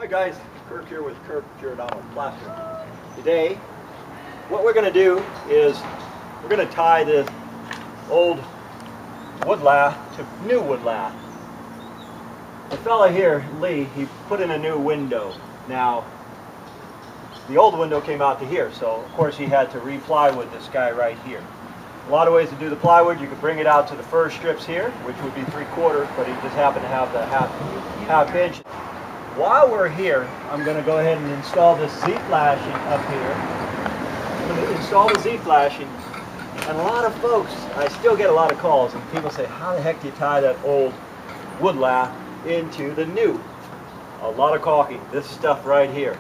Hi guys, Kirk here with Kirk Giordano Plastering. Today, what we're going to do is we're going to tie this old wood lath to new wood lath. The fella here, Lee, he put in a new window. Now, the old window came out to here, so of course he had to re-plywood this guy right here. A lot of ways to do the plywood. You could bring it out to the first strips here, which would be 3/4, but he just happened to have the half inch. While we're here, I'm going to go ahead and install this Z-flashing up here. I'm going to install the Z-flashing, and a lot of folks, I still get a lot of calls, and people say, how the heck do you tie that old wood lath into the new? A lot of caulking, this stuff right here,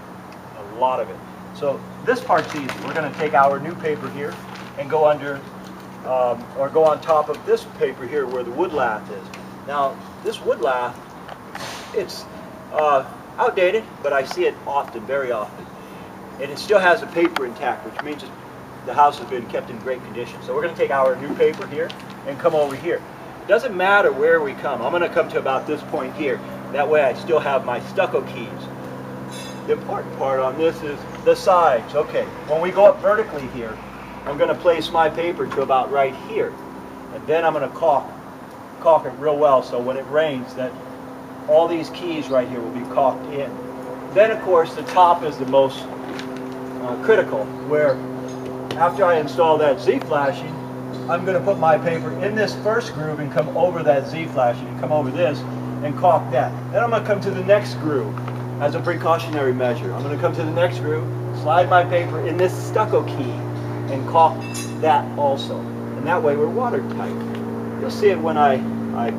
a lot of it. So this part's easy. We're going to take our new paper here and go under, or go on top of this paper here where the wood lath is. Now, this wood lath, it's outdated, but I see it often, very often. And it still has the paper intact, which means the house has been kept in great condition. So we're going to take our new paper here and come over here. It doesn't matter where we come. I'm going to come to about this point here. That way I still have my stucco keys. The important part on this is the sides. Okay, when we go up vertically here, I'm going to place my paper to about right here. And then I'm going to caulk it real well so when it rains that all these keys right here will be caulked in. Then of course the top is the most critical, where after I install that Z-flashing, I'm going to put my paper in this first groove and come over that Z-flashing and come over this and caulk that. Then I'm going to come to the next groove as a precautionary measure. I'm going to come to the next groove, slide my paper in this stucco key and caulk that also. And that way we're watertight. You'll see it when I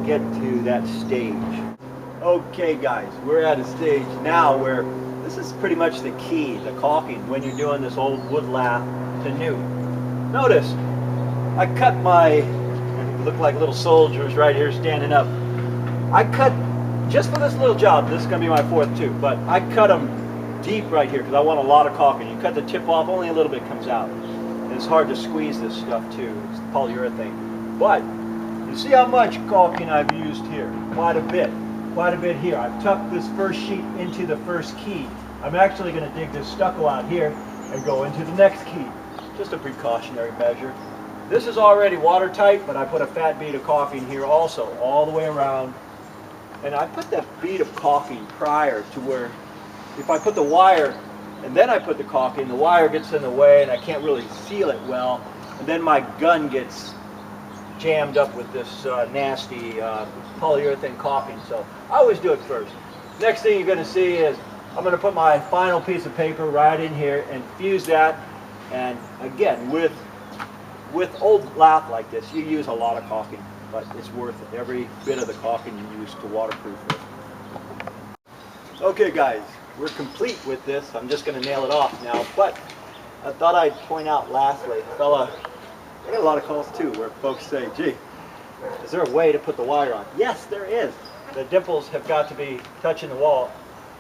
get to that stage. Okay guys, we're at a stage now where this is pretty much the key, the caulking, when you're doing this old wood lath to new. Notice, I cut my, look like little soldiers right here standing up. I cut, just for this little job, this is going to be my fourth too, but I cut them deep right here because I want a lot of caulking. You cut the tip off, only a little bit comes out. And it's hard to squeeze this stuff too, it's polyurethane. But, you see how much caulking I've used here? Quite a bit here. I've tucked this first sheet into the first key. I'm actually going to dig this stucco out here and go into the next key. Just a precautionary measure. This is already watertight, but I put a fat bead of caulking here also, all the way around. And I put that bead of caulking prior to where, if I put the wire and then I put the caulking, the wire gets in the way and I can't really seal it well. And then my gun gets jammed up with this nasty polyurethane caulking, so I always do it first. Next thing you're going to see is I'm going to put my final piece of paper right in here and fuse that. And again, with old lath like this, you use a lot of caulking, but it's worth it. Every bit of the caulking you use to waterproof it. Okay guys, we're complete with this. I'm just going to nail it off now, but I thought I'd point out lastly, fella, I get a lot of calls too where folks say, gee, is there a way to put the wire on? Yes, there is. The dimples have got to be touching the wall,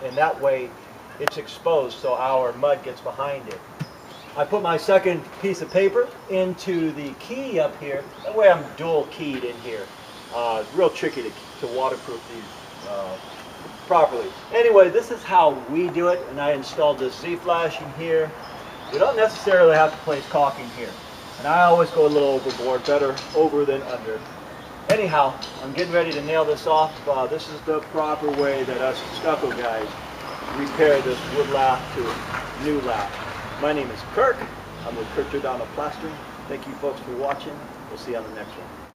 and that way it's exposed so our mud gets behind it. I put my second piece of paper into the key up here. That way I'm dual keyed in here. Real tricky to waterproof these properly. Anyway, this is how we do it, and I installed this Z-flashing here. You don't necessarily have to place caulking here. And I always go a little overboard, better over than under. Anyhow, I'm getting ready to nail this off. This is the proper way that us stucco guys repair this wood lath to new lath. My name is Kirk. I'm with Kirk Giordano Plastering. Thank you folks for watching. We'll see you on the next one.